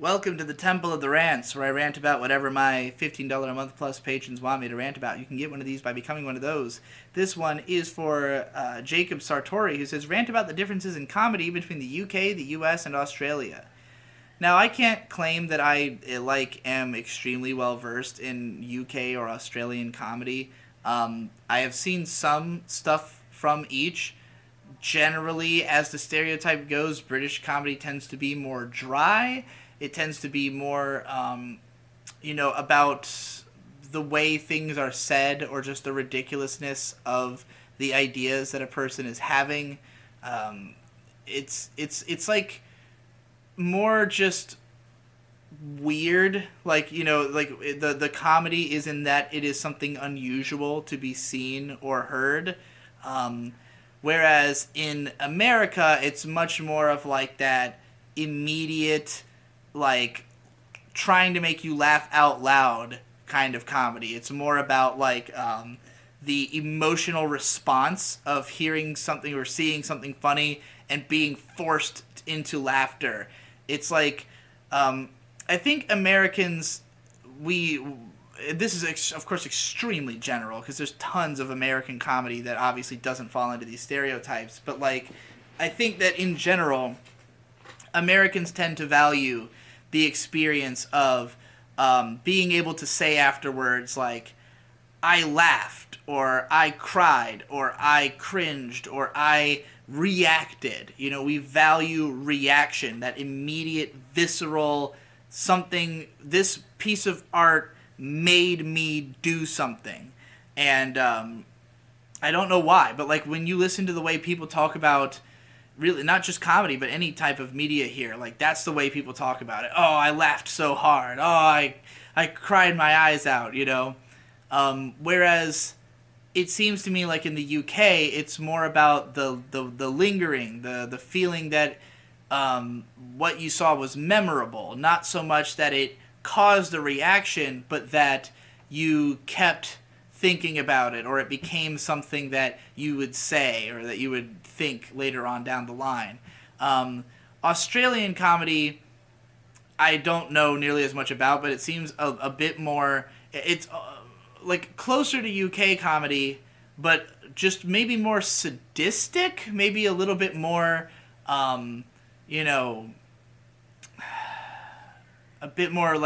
Welcome to the Temple of the Rants, where I rant about whatever my $15 a month plus patrons want me to rant about. You can get one of these by becoming one of those. This one is for Jacob Sartori, who says, rant about the differences in comedy between the UK, the US, and Australia. Now, I can't claim that I am extremely well versed in UK or Australian comedy. I have seen some stuff from each. Generally, as the stereotype goes, British comedy tends to be more dry. It tends to be more, about the way things are said or just the ridiculousness of the ideas that a person is having. It's like more just weird, the comedy is in that it is something unusual to be seen or heard, whereas in America it's much more of like that immediate, like, trying to make you laugh out loud kind of comedy. It's more about the emotional response of hearing something or seeing something funny and being forced into laughter. It's like, I think Americans, this is of course extremely general because there's tons of American comedy that obviously doesn't fall into these stereotypes, but I think that in general Americans tend to value the experience of being able to say afterwards, like, I laughed, or I cried, or I cringed, or I reacted. We value reaction, that immediate, visceral, something, this piece of art made me do something. And I don't know why, but when you listen to the way people talk about, really not just comedy but any type of media here, that's the way people talk about it. Oh, I laughed so hard. Oh, I cried my eyes out, whereas it seems to me like in the UK it's more about the lingering, the feeling that what you saw was memorable, not so much that it caused a reaction, but that you kept thinking about it, or it became something that you would say or that you would think later on down the line. Australian comedy, I don't know nearly as much about, but it seems a bit more, it's closer to UK comedy, but just maybe more sadistic, maybe a little bit more, a bit more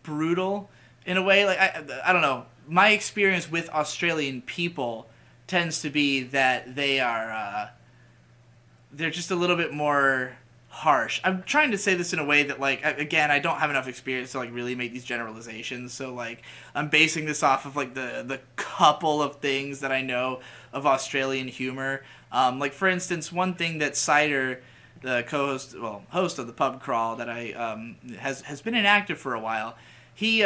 brutal in a way. I don't know. My experience with Australian people tends to be that they are they're just a little bit more harsh. I'm trying to say this in a way that, again, I don't have enough experience to really make these generalizations, so I'm basing this off of the couple of things that I know of Australian humor. For instance, one thing that Cider, the host of the pub crawl that I has been inactive for a while, he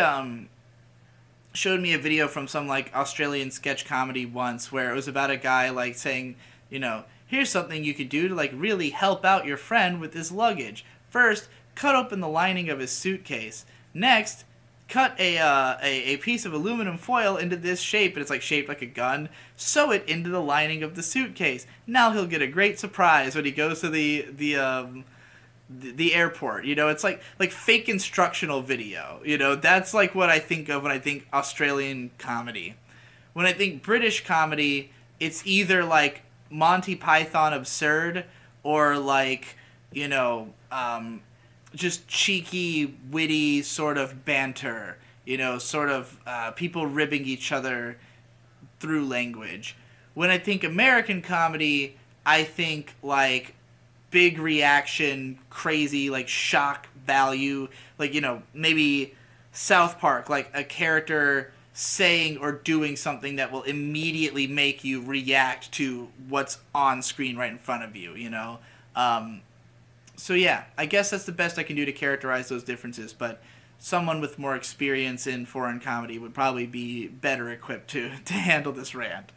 showed me a video from some Australian sketch comedy once where it was about a guy saying, here's something you could do to really help out your friend with his luggage. First, cut open the lining of his suitcase. Next, cut a piece of aluminum foil into this shape, and it's shaped like a gun. Sew it into the lining of the suitcase. Now he'll get a great surprise when he goes to the airport. It's like fake instructional video. That's what I think of when I think Australian comedy. When I think British comedy, it's either Monty Python absurd or just cheeky, witty sort of banter, people ribbing each other through language. When I think American comedy, I think big reaction, crazy, shock value, maybe South Park, a character saying or doing something that will immediately make you react to what's on screen right in front of you, So yeah, I guess that's the best I can do to characterize those differences, but someone with more experience in foreign comedy would probably be better equipped to handle this rant.